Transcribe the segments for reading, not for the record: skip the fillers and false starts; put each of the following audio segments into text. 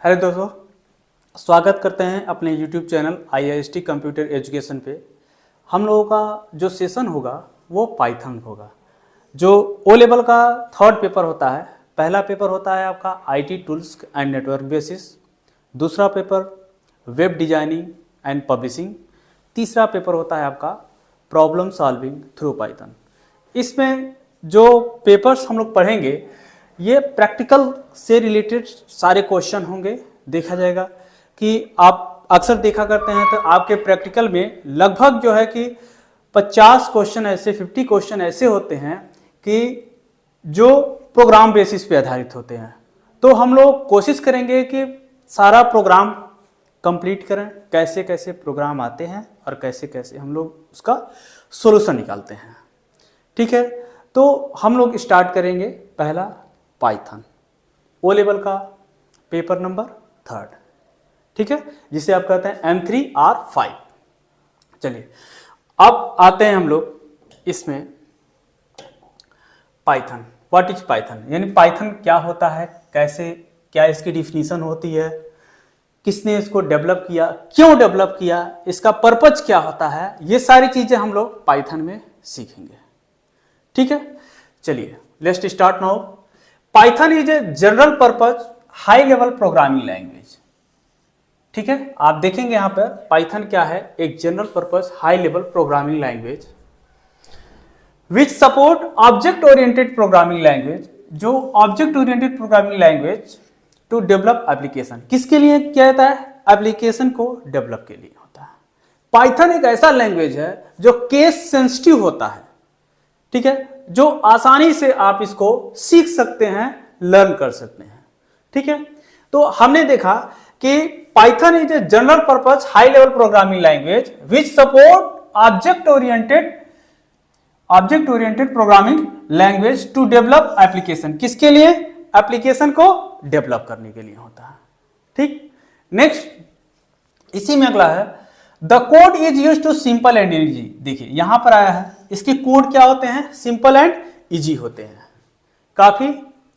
Hello दोस्तों, स्वागत करते हैं अपने YouTube channel IIST computer education पे। हम लोगों का जो सेशन होगा वो पाइथन होगा। जो ओ लेवल का थर्ड पेपर होता है, पहला पेपर होता है आपका IT tools and network basis, दूसरा paper web designing and publishing, तीसरा पेपर होता है आपका प्रॉब्लम सॉल्विंग थ्रू पाइथन। इसमें जो पेपर्स हम लोग पढ़ेंगे ये प्रैक्टिकल से रिलेटेड सारे क्वेश्चन होंगे। देखा जाएगा कि आप अक्सर देखा करते हैं तो आपके प्रैक्टिकल में लगभग जो है कि 50 क्वेश्चन ऐसे 50 क्वेश्चन ऐसे होते हैं कि जो प्रोग्राम बेसिस पे आधारित होते हैं। तो हम लोग कोशिश करेंगे कि सारा प्रोग्राम कंप्लीट करें, कैसे कैसे प्रोग्राम आते हैं और कैसे कैसे हम लोग उसका सॉल्यूशन निकालते हैं। ठीक है, तो हम लोग स्टार्ट करेंगे पहला पाइथन ओ लेवल का पेपर नंबर 3, ठीक है, जिसे आप कहते हैं M3R5। चलिए अब आते हैं हम लोग इसमें पाइथन। व्हाट इज पाइथन, यानी पाइथन क्या होता है, कैसे क्या इसकी डिफिनीशन होती है, किसने इसको डेवलप किया, क्यों डेवलप किया, इसका पर्पज क्या होता है, ये सारी चीजें हम लोग पाइथन में सीखेंगे। ठीक है, चलिए let's start now. Python is a general purpose high level programming language. ठीक है, आप देखेंगे यहां पर पाइथन क्या है, एक general purpose high level programming language which support object oriented programming language. जो object oriented programming language to develop application, किसके लिए क्या होता है, एप्लीकेशन को डेवलप के लिए होता है। पाइथन एक ऐसा लैंग्वेज है जो केस सेंसिटिव होता है। ठीक है, जो आसानी से आप इसको सीख सकते हैं, लर्न कर सकते हैं। ठीक है, तो हमने देखा कि Python is a general purpose high level programming language which support object oriented programming language to develop application. किसके लिए, एप्लीकेशन को डेवलप करने के लिए होता है। ठीक, नेक्स्ट इसी में अगला है the code is use to simple and easy. देखिए यहां पर आया है, इसके कोड क्या होते हैं, सिंपल एंड इजी होते हैं, काफी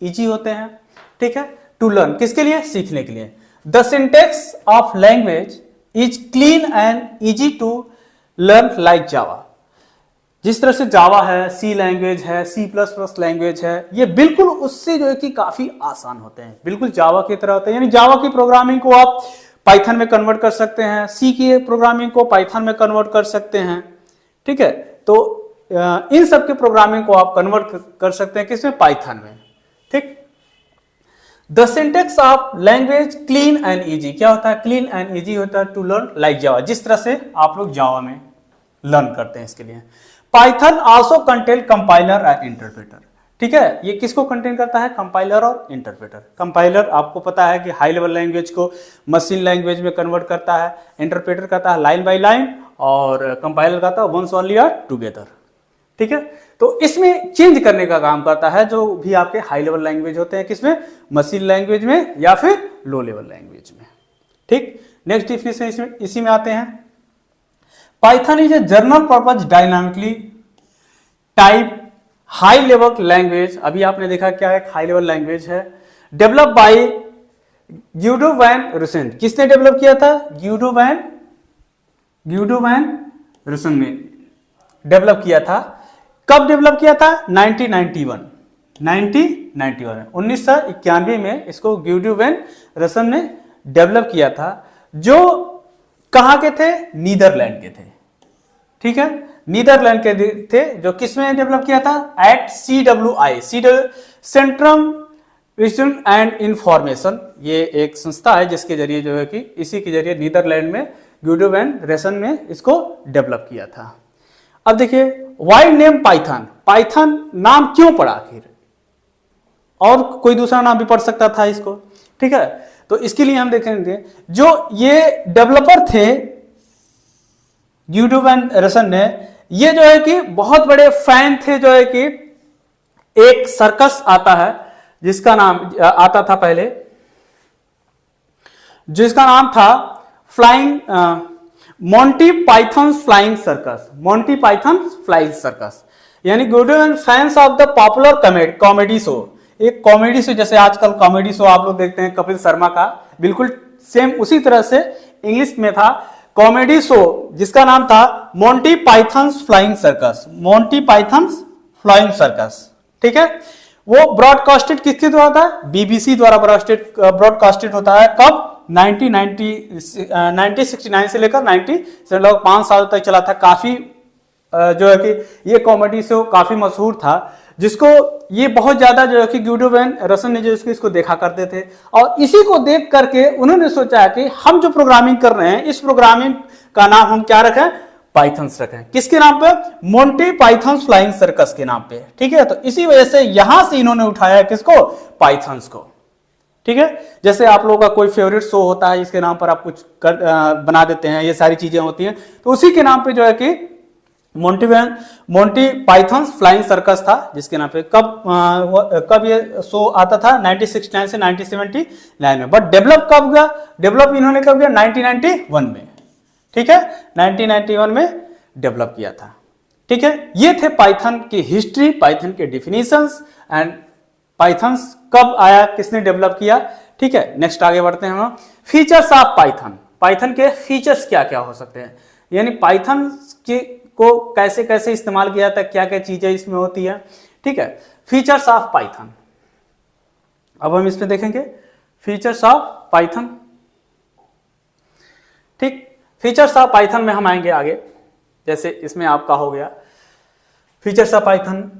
इजी होते हैं। ठीक है, टू लर्न, किसके लिए, सीखने के लिए। The syntax of language is clean and easy to learn like Java. जिस तरह से जावा है, सी लैंग्वेज है, C++ लैंग्वेज है, ये बिल्कुल उससे जो है कि काफी आसान होते हैं, बिल्कुल जावा की तरह होते हैं। यानी जावा की प्रोग्रामिंग को आप पाइथन में कन्वर्ट कर सकते हैं, सी की प्रोग्रामिंग को पाइथन में कन्वर्ट कर सकते हैं। ठीक है, तो इन सब के प्रोग्रामिंग को आप कन्वर्ट कर सकते हैं किसमें, पाइथन में। ठीक, the syntax of language clean and easy, क्या होता है, क्लीन एंड इजी होता है टू लर्न लाइक जावा, जिस तरह से आप लोग जावा में लर्न करते हैं। इसके लिए Python also contain compiler and interpreter. ठीक है, ये किसको कंटेन करता है, कंपाइलर और इंटरप्रेटर। कंपाइलर आपको पता है कि हाई लेवल लैंग्वेज को मशीन लैंग्वेज में कन्वर्ट करता है, इंटरप्रेटर करता है लाइन बाय लाइन, और कंपाइलर करता है वंस ओनली आर टुगेदर। ठीक है, तो इसमें चेंज करने का काम करता है जो भी आपके हाई लेवल लैंग्वेज होते हैं, किसमें, मशीन लैंग्वेज में या फिर लो लेवल लैंग्वेज में। ठीक, नेक्स्ट डिफिनेशन इसी में आते हैं। Python is a general purpose dynamically type high level language. अभी आपने देखा क्या है, हाई लेवल लैंग्वेज है, डेवलप बाय ग्यूडो वैन रूसन। किसने डेवलप किया था, ग्यूडो वैन रूसन ने डेवलप किया था। कब डेवलप किया था, 1991 में इसको ग्यूडो वैन रूसन ने डेवलप किया था, जो कहां के थे, नीदरलैंड के थे। ठीक है, नीदरलैंड के थे, जो किसमें डेवलप किया था, at CWI, centrum vision and information. ये एक संस्था है जिसके जरिए जो है कि इसी के जरिए नीदरलैंड में ग्यूडो वैन रूसन ने इसको डेवलप किया था। अब देखिए वाई नेम पाइथन, पाइथन नाम क्यों पड़ा आखिर, और कोई दूसरा नाम भी पढ़ सकता था इसको। ठीक है, तो इसके लिए हम देखेंगे जो ये डेवलपर थे ग्यूडो वैन रूसन ने, ये जो है कि बहुत बड़े फैन थे, जो है कि एक सर्कस आता है जिसका नाम आता था पहले, जिसका नाम था flying Monty Python flying circus. Monty Python flying circus यानी Guido van fans of the popular comedy show. एक कॉमेडी शो, जैसे आजकल कॉमेडी शो आप लोग देखते हैं कपिल शर्मा का, बिल्कुल सेम उसी तरह से इंग्लिश में था कॉमेडी शो जिसका नाम था Monty pythons flying circus. Monty pythons flying circus, ठीक है। वो ब्रॉडकास्टेड किसके द्वारा था? बीबीसी द्वारा ब्रॉडकास्टेड होता है। कब? 1969 से लेकर 90 से लगभग 5 साल तक चला था। काफी जो है कि ये कॉमेडी शो काफी मशहूर था, जिसको ये बहुत ज्यादा जो है कि गिल्डो वैन रसन ने जो इसको देखा करते थे, और इसी को देख करके उन्होंने सोचा कि हम जो प्रोग्रामिंग कर रहे हैं इस प्रोग्रामिंग का नाम हम क्या रखें? पाइथन्स रखें। किसके नाम पे? मोंटी पाइथन्स फ्लाइंग सर्कस के नाम पे, ठीक है। तो इसी वजह से यहां से इन्होंने उठाया किसको? पाइथन्स को, ठीक है। जैसे आप लोगों का कोई फेवरेट शो होता है, इसके नाम पर आप कुछ बना देते हैं, ये सारी चीजें होती हैं, तो उसी के नाम पे जो है कि मोंटी पाइथन्स फ्लाइंग सर्कस था, जिसके नाम पे कब ये शो आता था? 1969 से 1979 में। बट डेवलप कब हुआ? डेवलप इन्होंने कब किया? 1991 में, ठीक है। 1991 में डेवलप किया था, ठीक है। ये थे पाइथन की हिस्ट्री, पाइथन के डिफिनीशंस एंड पाइथन्स कब आया, किसने डेवलप किया, ठीक है। नेक्स्ट आगे बढ़ते हैं हम। Features of Python. पाइथन के फीचर्स क्या क्या हो सकते हैं, यानी पाइथन को कैसे कैसे इस्तेमाल किया जाता है, क्या क्या चीजें इसमें होती है, ठीक है। फीचर्स ऑफ पाइथन, अब हम इसमें देखेंगे फीचर्स ऑफ पाइथन, ठीक। फीचर्स ऑफ पाइथन में हम आएंगे आगे। जैसे इसमें आपका हो गया features of Python,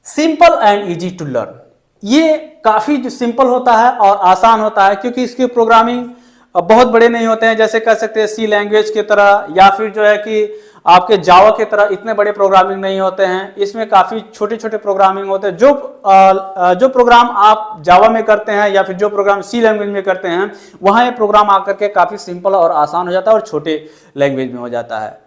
simple and easy to learn. ये काफी सिंपल होता है और आसान होता है, क्योंकि इसके प्रोग्रामिंग बहुत बड़े नहीं होते हैं, जैसे कह सकते हैं सी लैंग्वेज की तरह, या फिर जो है कि आपके जावा की तरह इतने बड़े प्रोग्रामिंग नहीं होते हैं। इसमें काफी छोटे छोटे प्रोग्रामिंग होते हैं। जो प्रोग्राम आप जावा में करते हैं या फिर जो प्रोग्राम सी लैंग्वेज में करते हैं, वहां ये प्रोग्राम आकर के काफी सिंपल और आसान हो जाता है और छोटे लैंग्वेज में हो जाता है,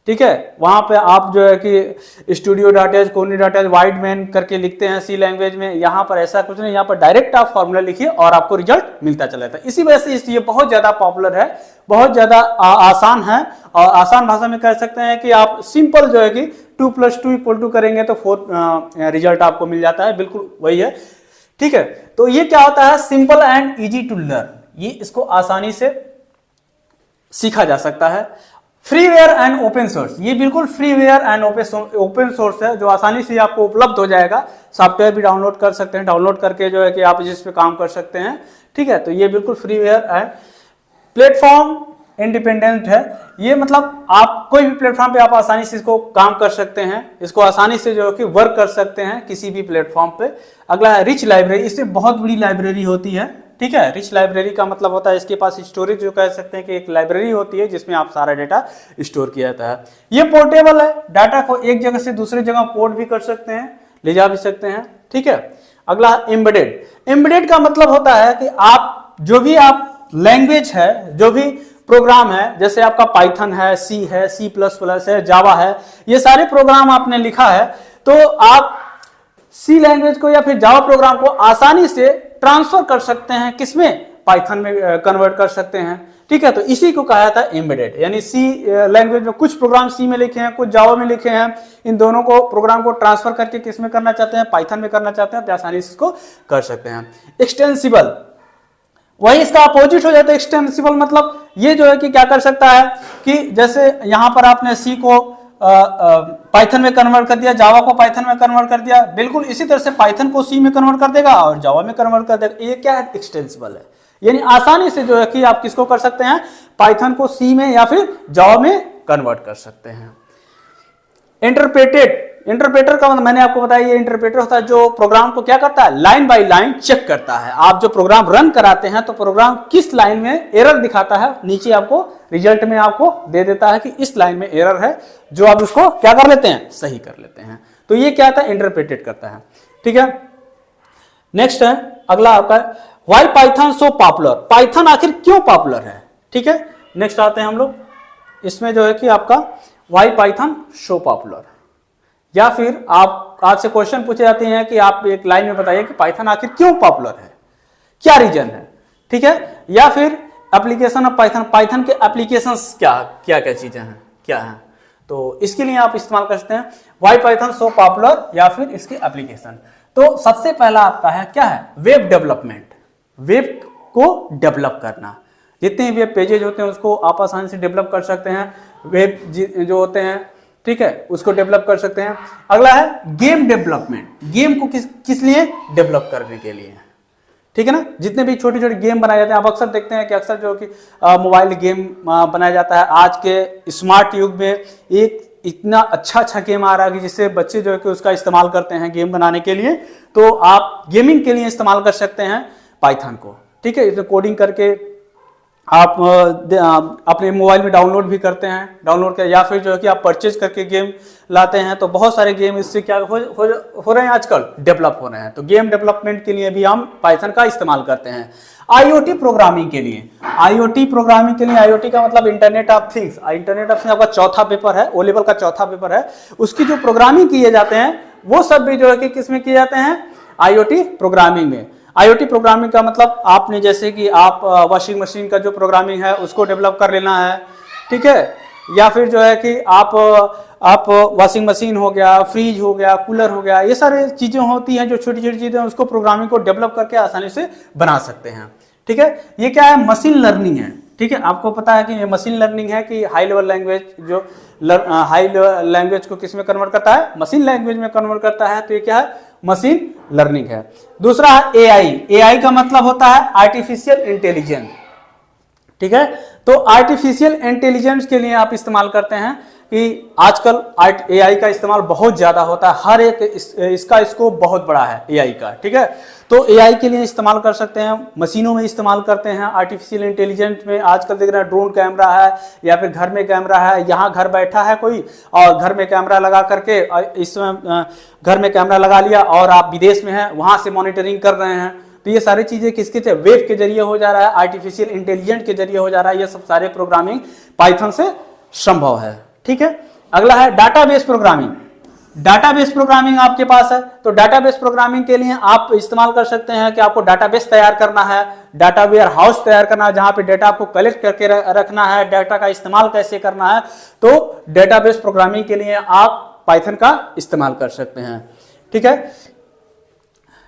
ठीक है। वहां पे आप जो है कि स्टूडियो डाटेज, कोनी डाटेज, वाइड मैन करके लिखते हैं सी लैंग्वेज में। यहाँ पर ऐसा कुछ नहीं, यहाँ पर डायरेक्ट आप फॉर्मूला लिखिए और आपको रिजल्ट मिलता चला जाता है। इसी वजह से ये बहुत ज्यादा पॉपुलर है, बहुत ज्यादा आसान है, और आसान भाषा में कह सकते हैं कि आप सिंपल जो है कि 2+2 करेंगे तो 4 रिजल्ट आपको मिल जाता है, बिल्कुल वही है, ठीक है। तो ये क्या होता है? Simple and easy to learn. ये इसको आसानी से सीखा जा सकता है। फ्रीवेयर एंड ओपन सोर्स, ये बिल्कुल फ्रीवेयर एंड ओपन सोर्स है, जो आसानी से आपको उपलब्ध हो जाएगा। सॉफ्टवेयर भी डाउनलोड कर सकते हैं, डाउनलोड करके जो है कि आप जिस पे काम कर सकते हैं, ठीक है। तो ये बिल्कुल फ्रीवेयर एंड प्लेटफॉर्म इंडिपेंडेंट है। ये मतलब आप कोई भी प्लेटफॉर्म पे आप आसानी से इसको काम कर सकते हैं, इसको आसानी से जो है कि वर्क कर सकते हैं किसी भी प्लेटफॉर्म पे। अगला है रिच लाइब्रेरी। इसमें बहुत बड़ी लाइब्रेरी होती है, ठीक है। रिच लाइब्रेरी का मतलब होता है इसके पास स्टोरेज, जो कह सकते हैं कि एक लाइब्रेरी होती है जिसमें आप सारा डेटा स्टोर किया जाता है। ये पोर्टेबल है, डाटा को एक जगह से दूसरी जगह पोर्ट भी कर सकते हैं, ले जा भी सकते हैं, ठीक है। अगला एम्बेडेड। एम्बेडेड का मतलब होता है कि आप जो भी आप लैंग्वेज है, जो भी प्रोग्राम है, जैसे आपका पाइथन है, सी है, C++ है, जावा है, ये सारे प्रोग्राम आपने लिखा है, तो आप सी लैंग्वेज को या फिर जावा प्रोग्राम को आसानी से ट्रांसफर कर सकते हैं, किसमें? पाइथन में कन्वर्ट कर सकते हैं, ठीक है। तो इसी को कहा जाता है एम्बेडेड, यानी सी लैंग्वेज में कुछ प्रोग्राम सी में लिखे हैं, कुछ जावा में लिखे हैं, इन दोनों को प्रोग्राम को ट्रांसफर करके किस में करना चाहते हैं? पाइथन में करना चाहते हैं, तो आसानी से इसको कर सकते हैं। एक्सटेंसिबल, वही इसका अपोजिट हो जाता है। एक्सटेंसिबल मतलब ये जो है कि क्या कर सकता है कि जैसे यहां पर आपने सी को पाइथन में कन्वर्ट कर दिया, जावा को पाइथन में कन्वर्ट कर दिया, बिल्कुल इसी तरह से पाइथन को सी में कन्वर्ट कर देगा और जावा में कन्वर्ट कर देगा। ये क्या है? एक्सटेंसिबल है, यानी आसानी से जो है कि आप किसको कर सकते हैं? पाइथन को सी में या फिर जावा में कन्वर्ट कर सकते हैं। इंटरप्रेटेड, इंटरप्रेटर का मतलब मैंने आपको बताया, ये इंटरप्रेटर होता है जो प्रोग्राम को क्या करता है? लाइन बाय लाइन चेक करता है। आप जो प्रोग्राम रन कराते हैं तो प्रोग्राम किस लाइन में एरर दिखाता है, नीचे आपको रिजल्ट में आपको दे देता है कि इस लाइन में एरर है, जो आप उसको क्या कर लेते हैं? सही कर लेते हैं। तो ये क्या था? इंटरप्रेटेड करता है, ठीक है। नेक्स्ट है अगला आपका why Python so popular. Python आखिर क्यों पॉपुलर है, ठीक है। नेक्स्ट आते हैं हम लोग इसमें जो है कि आपका व्हाई पाइथन सो पॉपुलर, या फिर आपसे क्वेश्चन पूछे जाते हैं कि आप एक लाइन में बताइए कि पाइथन आखिर क्यों पॉपुलर है, क्या रीजन है, ठीक है। या फिर एप्लीकेशन ऑफ पाइथन, पाइथन के एप्लीकेशंस क्या क्या क्या चीजें हैं, क्या हैं, तो इसके लिए आप इस्तेमाल कर सकते हैं व्हाई पाइथन सो पॉपुलर या फिर इसके एप्लीकेशन। तो सबसे पहला आपका है क्या है, वेब डेवलपमेंट, वेब को डेवलप करना। जितने वेब पेजेज होते हैं उसको आप आसानी से डेवलप कर सकते हैं, वेब जो होते हैं, ठीक है, उसको डेवलप कर सकते हैं। अगला है गेम डेवलपमेंट, गेम को किस लिए डेवलप करने के लिए, ठीक है ना। जितने भी छोटे छोटे गेम बनाए जाते हैं, आप अक्सर देखते हैं कि अक्सर जो कि मोबाइल गेम बनाया जाता है। आज के स्मार्ट युग में एक इतना अच्छा गेम आ रहा है कि जिससे बच्चे जो है कि उसका इस्तेमाल करते हैं गेम बनाने के लिए। तो आप गेमिंग के लिए इस्तेमाल कर सकते हैं पाइथन को, ठीक है। इसमें कोडिंग करके आप अपने मोबाइल में डाउनलोड भी करते हैं, डाउनलोड कर, या फिर जो है कि आप परचेज करके गेम लाते हैं। तो बहुत सारे गेम इससे क्या हो रहे हैं आजकल, डेवलप हो रहे हैं। तो गेम डेवलपमेंट के लिए भी हम पाइथन का इस्तेमाल करते हैं। आईओटी प्रोग्रामिंग के लिए, आईओटी प्रोग्रामिंग के लिए, आईओटी का मतलब internet of things, internet of things आपका चौथा पेपर है, ओ लेवल का चौथा पेपर है। उसकी जो प्रोग्रामिंग किए जाते हैं वो सब भी जो है कि किस में किए जाते हैं, आईओटी प्रोग्रामिंग में। आईओटी प्रोग्रामिंग का मतलब आपने जैसे कि आप वॉशिंग मशीन का जो प्रोग्रामिंग है उसको डेवलप कर लेना है, ठीक है। या फिर जो है कि आप वॉशिंग मशीन हो गया, फ्रिज हो गया, कूलर हो गया, ये सारे चीजें होती हैं जो छोटी छोटी चीजें, उसको प्रोग्रामिंग को डेवलप करके आसानी से बना सकते हैं, ठीक है। ये क्या है, मशीन लर्निंग है, ठीक है। आपको पता है कि ये मशीन लर्निंग है कि हाई लेवल लैंग्वेज, जो हाई लेवल लैंग्वेज को किस में कन्वर्ट करता है, मशीन लैंग्वेज में कन्वर्ट करता है। तो ये क्या है, मशीन लर्निंग है। दूसरा है एआई, एआई का मतलब होता है आर्टिफिशियल इंटेलिजेंस, ठीक है। तो आर्टिफिशियल इंटेलिजेंस के लिए आप इस्तेमाल करते हैं कि आजकल एआई का इस्तेमाल बहुत ज्यादा होता है, हर एक इसका स्कोप बहुत बड़ा है एआई का, ठीक है। तो एआई के लिए इस्तेमाल कर सकते हैं, मशीनों में इस्तेमाल करते हैं। आर्टिफिशियल इंटेलिजेंस में आजकल देख रहे हैं ड्रोन कैमरा है, या फिर घर में कैमरा है, यहाँ घर बैठा है कोई और घर में कैमरा लगा करके, इसमें घर में कैमरा लगा लिया और आप विदेश में हैं, वहां से मॉनिटरिंग कर रहे हैं। तो ये सारी चीजें किसके थे, वेब के जरिए हो जा रहा है, आर्टिफिशियल इंटेलिजेंस के जरिए हो जा रहा है। ये सब सारे प्रोग्रामिंग पाइथन से संभव है, ठीक है। अगला है डाटाबेस प्रोग्रामिंग। डाटाबेस प्रोग्रामिंग आपके पास है, तो डाटाबेस प्रोग्रामिंग के लिए आप इस्तेमाल कर सकते हैं कि आपको डाटाबेस तैयार करना है, डाटा वेयर हाउस तैयार करना है, जहां पे डाटा आपको कलेक्ट करके रखना है, डाटा का इस्तेमाल कैसे करना है। तो डाटाबेस प्रोग्रामिंग के लिए आप पाइथन का इस्तेमाल कर सकते हैं, ठीक है।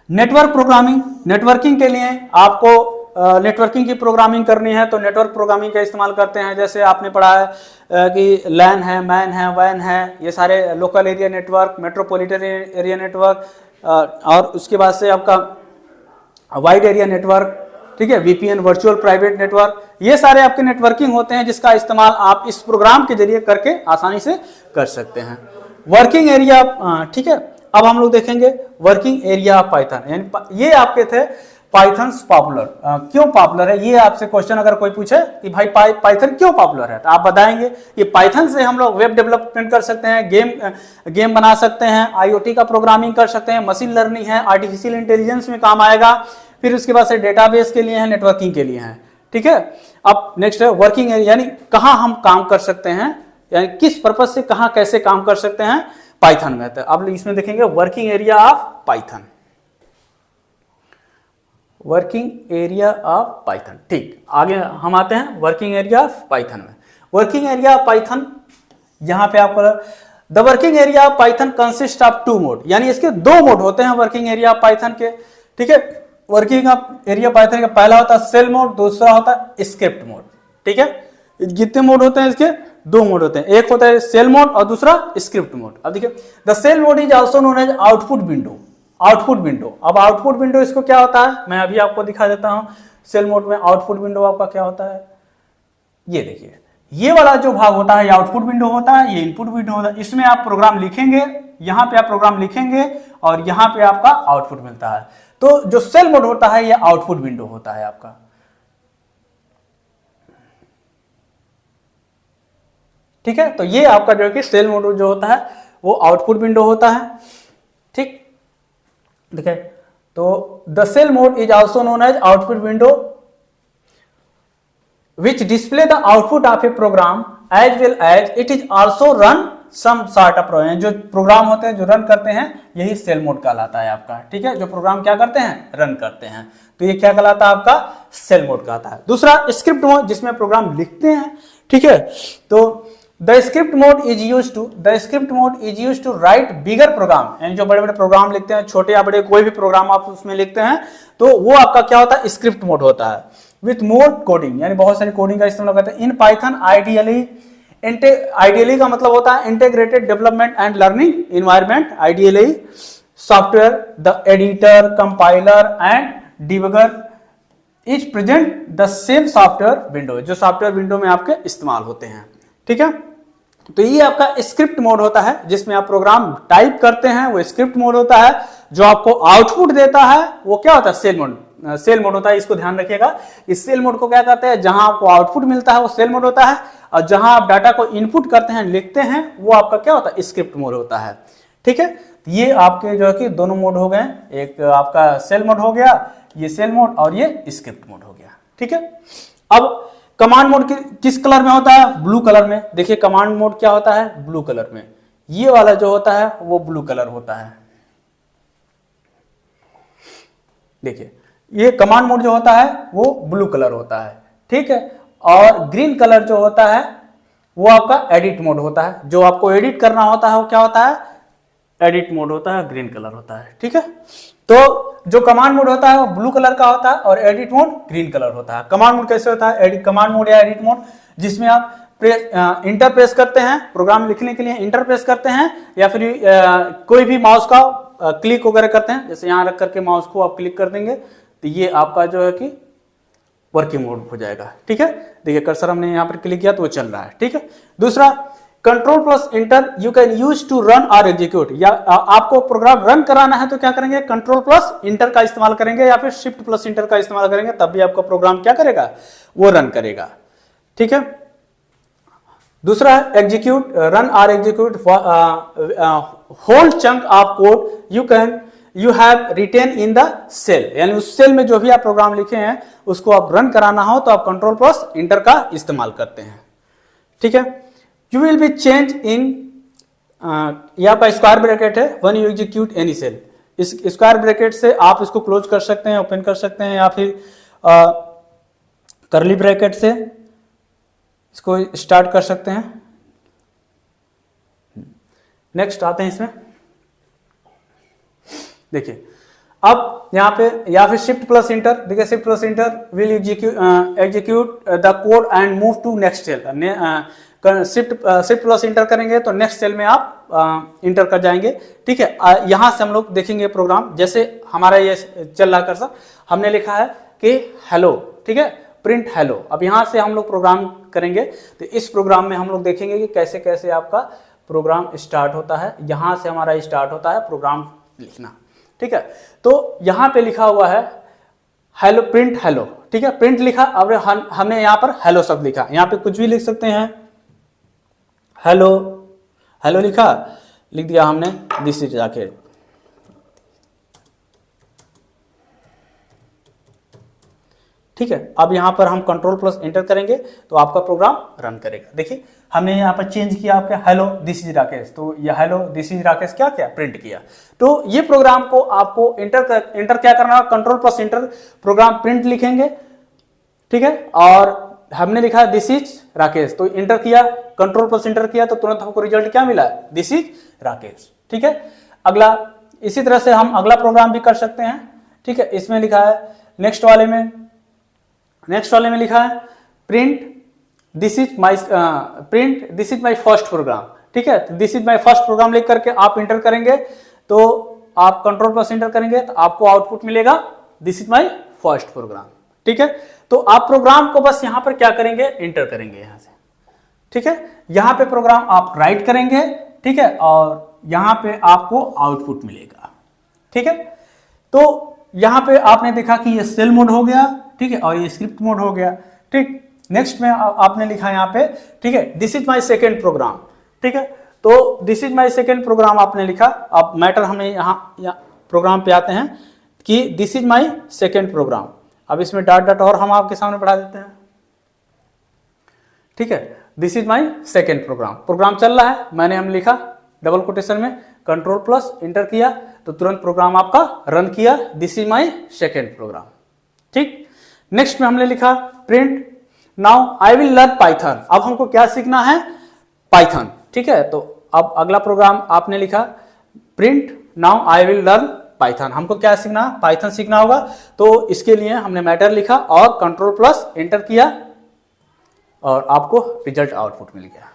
नेटवर्क प्रोग्रामिंग, नेटवर्किंग के लिए आपको नेटवर्किंग की प्रोग्रामिंग करनी है तो नेटवर्क प्रोग्रामिंग का इस्तेमाल करते हैं। जैसे आपने पढ़ा है कि लैन है, मैन है, वैन है, ये सारे local area network, metropolitan area network, और उसके बाद से आपका वाइड एरिया नेटवर्क, ठीक है, वीपीएन, वर्चुअल प्राइवेट नेटवर्क, ये सारे आपके नेटवर्किंग होते हैं जिसका इस्तेमाल आप इस प्रोग्राम के जरिए करके आसानी से कर सकते हैं। वर्किंग एरिया, ठीक है। अब हम लोग देखेंगे वर्किंग एरिया ऑफ पाइथन, यानी ये आपके थे पाइथन पॉपुलर। क्यों पॉपुलर है, ये आपसे क्वेश्चन अगर कोई पूछे कि भाई पाइथन क्यों पॉपुलर है, तो आप बताएंगे कि पाइथन से हम लोग वेब डेवलपमेंट कर सकते हैं, गेम बना सकते हैं, आईओटी का प्रोग्रामिंग कर सकते हैं, मशीन लर्निंग है, आर्टिफिशियल इंटेलिजेंस में काम आएगा, फिर उसके बाद से डेटाबेस के लिए है, नेटवर्किंग के लिए है, ठीक है। अब नेक्स्ट है वर्किंग एरिया, यानी कहां हम काम कर सकते हैं, यानी किस पर्पज से कहां कैसे काम कर सकते हैं पाइथन में। तो अब इसमें देखेंगे working area of Python, working area of Python, ठीक। आगे हम आते हैं वर्किंग एरिया ऑफ पाइथन में। वर्किंग एरिया ऑफ पाइथन, यहां पे आपको the working area of Python consist of 2 mode, यानी इसके 2 मोड होते हैं वर्किंग एरिया ऑफ पाइथन के, ठीक है। वर्किंग एरिया पाइथन का पहला होता है सेल मोड, दूसरा होता है स्क्रिप्ट मोड, ठीक है। जितने मोड होते हैं इसके 2 मोड होते हैं, एक होता है सेल मोड और दूसरा स्क्रिप्ट मोड। अब देखिए the shell mode is also known as output window, output window. अब आउटपुट विंडो इसको क्या होता है, मैं अभी आपको दिखा देता हूं। सेल मोड में आउटपुट विंडो आपका क्या होता है, ये देखिए, ये वाला जो भाग होता है ये आउटपुट विंडो होता है, ये इनपुट विंडो होता है। इसमें आप प्रोग्राम लिखेंगे, यहां पे आप प्रोग्राम लिखेंगे और यहां पे आपका आउटपुट मिलता है। तो जो सेल मोड होता है ये आउटपुट विंडो होता है आपका, ठीक है। तो ये आपका जो है कि सेल मोड जो होता है वो आउटपुट विंडो होता है, ठीक। देखिए तो the shell mode is also known as output window which display the output of a program as well as it is also run some sort of program। जो प्रोग्राम होते हैं जो रन करते हैं यही सेल मोड कहलाता है आपका, ठीक है। जो प्रोग्राम क्या करते हैं, रन करते हैं, तो ये क्या कहलाता है आपका, सेल मोड कहलाता है। दूसरा स्क्रिप्ट मोड, जिसमें प्रोग्राम लिखते हैं, ठीक है। तो the script mode is use to write bigger program, यानी जो बड़े बड़े प्रोग्राम लिखते हैं, छोटे या बड़े कोई भी प्रोग्राम आप उसमें लिखते हैं तो वो आपका क्या होता है, स्क्रिप्ट मोड होता है। विथ मोर कोडिंग, यानी बहुत सारी कोडिंग का इस्तेमाल करते हैं। इन पाइथन आइडियली का मतलब होता है integrated development and learning environment. Ideally software, the editor, compiler and debugger is present the same software window, जो सॉफ्टवेयर विंडो में आपके इस्तेमाल होते हैं। ठीक है, तो ये आपका स्क्रिप्ट मोड होता है, जिसमें आप प्रोग्राम टाइप करते हैं, वो स्क्रिप्ट मोड होता है। जो आपको आउटपुट देता है वो क्या होता है, सेल मोड होता है। इसको ध्यान रखिएगा, इस सेल मोड को क्या कहते हैं, जहां आपको आउटपुट मिलता है वो सेल मोड होता है, और जहां आप डाटा को इनपुट करते हैं, लिखते हैं, वो आपका क्या होता है, स्क्रिप्ट मोड होता है। ठीक है, ये आपके जो है कि दोनों मोड हो गए, एक आपका सेल मोड हो गया, ये सेल मोड, और ये स्क्रिप्ट मोड हो गया। ठीक है, अब कमांड मोड किस कलर में होता है, ब्लू कलर में। देखिए कमांड मोड क्या होता है, ब्लू कलर में। ये वाला जो होता है वो ब्लू कलर होता है। देखिए ये कमांड मोड जो होता है वो ब्लू कलर होता है। ठीक है, और ग्रीन कलर जो होता है वो आपका एडिट मोड होता है। जो आपको एडिट करना होता है वो क्या होता है, एडिट मोड होता है, ग्रीन कलर होता है। ठीक है, तो जो कमांड मोड होता है वो ब्लू कलर का होता है और एडिट मोड ग्रीन कलर होता है। कमांड मोड कैसे होता है, कमांड मोड या एडिट मोड, जिसमें आप इंटर प्रेस करते हैं, प्रोग्राम लिखने के लिए इंटर प्रेस करते हैं, या फिर कोई भी माउस का क्लिक वगैरह करते हैं, जैसे यहां रख करके माउस को आप क्लिक कर देंगे तो ये आपका जो है कि वर्किंग मोड हो जाएगा। ठीक है, देखिए कर्सर हमने यहाँ पर क्लिक किया तो वो चल रहा है। ठीक है, दूसरा control plus enter you can use to run और एग्जीक्यूट, या आपको प्रोग्राम रन कराना है तो क्या करेंगे, कंट्रोल प्लस इंटर का इस्तेमाल करेंगे, या फिर शिफ्ट प्लस इंटर का इस्तेमाल करेंगे, तब भी आपका प्रोग्राम क्या करेगा, वो रन करेगा। ठीक है, दूसरा है एग्जीक्यूट, रन और execute whole chunk of code you have written in the cell, यानी उस सेल में जो भी आप प्रोग्राम लिखे हैं उसको आप रन कराना हो तो आप कंट्रोल प्लस इंटर का इस्तेमाल करते हैं। ठीक है, you will be change in, यह आपका स्क्वायर ब्रैकेट है, when you execute any cell. इस स्क्वायर ब्रैकेट से आप इसको क्लोज कर सकते हैं, ओपन कर सकते हैं, या फिर कर्ली ब्रैकेट से इसको स्टार्ट कर सकते हैं। नेक्स्ट आते हैं इसमें, देखिए अब यहाँ पे या फिर शिफ्ट प्लस इंटर, देखिए shift plus enter will execute the code and move to next cell. Shift plus enter करेंगे तो नेक्स्ट सेल में आप इंटर कर जाएंगे। ठीक है, यहां से हम लोग देखेंगे प्रोग्राम, जैसे हमारा ये चल रहा कर्सर, हमने लिखा है कि हेलो, ठीक है, प्रिंट हेलो। अब यहां से हम लोग प्रोग्राम करेंगे तो इस प्रोग्राम में हम लोग देखेंगे कि कैसे कैसे आपका प्रोग्राम स्टार्ट होता है। यहां से हमारा स्टार्ट होता है प्रोग्राम लिखना। ठीक है, तो यहां पे लिखा हुआ है हेलो, प्रिंट हेलो। ठीक है, प्रिंट लिखा, अब हमने यहां पर हेलो शब्द लिखा, यहां पे कुछ भी लिख सकते हैं, हेलो हेलो लिख दिया हमने, दिस इज जाके। ठीक है, अब यहां पर हम कंट्रोल प्लस एंटर करेंगे तो आपका प्रोग्राम रन करेगा। देखिए हमने यहां पर चेंज किया आपके हेलो दिस इज राकेश, तो ये हेलो दिस इज राकेश क्या किया, प्रिंट किया। तो ये प्रोग्राम को आपको एंटर क्या करना है, control plus enter, program print लिखेंगे। ठीक है, और हमने लिखा दिस इज राकेश, तो इंटर किया, कंट्रोल प्लस इंटर किया तो तुरंत हमको रिजल्ट क्या मिला, दिस इज राकेश। ठीक है, अगला इसी तरह से हम अगला प्रोग्राम भी कर सकते हैं। ठीक है, इसमें लिखा है नेक्स्ट वाले में लिखा है print this is my first program. ठीक है, this is my first program लिख करके आप इंटर करेंगे तो आप कंट्रोल प्लस इंटर करेंगे तो आपको आउटपुट मिलेगा this is my first program. ठीक है, तो आप प्रोग्राम को बस यहां पर क्या करेंगे, इंटर करेंगे यहां से। ठीक है, यहां पे प्रोग्राम आप राइट करेंगे। ठीक है, और यहां पे आपको आउटपुट मिलेगा। ठीक है, तो यहां पे आपने देखा कि ये सेल मोड हो गया। ठीक है, और ये स्क्रिप्ट मोड हो गया। ठीक, नेक्स्ट में आपने लिखा यहाँ पे, ठीक है, this is my second program. ठीक है, तो this is my second program आपने लिखा। अब मैटर हमें यहाँ प्रोग्राम पे आते हैं कि this is my second program. अब इसमें डॉट और हम आपके सामने पढ़ा देते हैं। ठीक है, this is my second program चल रहा है, हम लिखा डबल कोटेशन में, कंट्रोल प्लस इंटर किया तो तुरंत प्रोग्राम आपका रन किया, this is my second program. ठीक, नेक्स्ट में हमने लिखा print now I will learn Python. अब हमको क्या सीखना है, पाइथन, ठीक है। तो अब अगला प्रोग्राम आपने लिखा print now I will learn Python, हमको क्या सीखना, पाइथन सीखना होगा। तो इसके लिए हमने मैटर लिखा और कंट्रोल प्लस एंटर किया और आपको रिजल्ट आउटपुट मिल गया,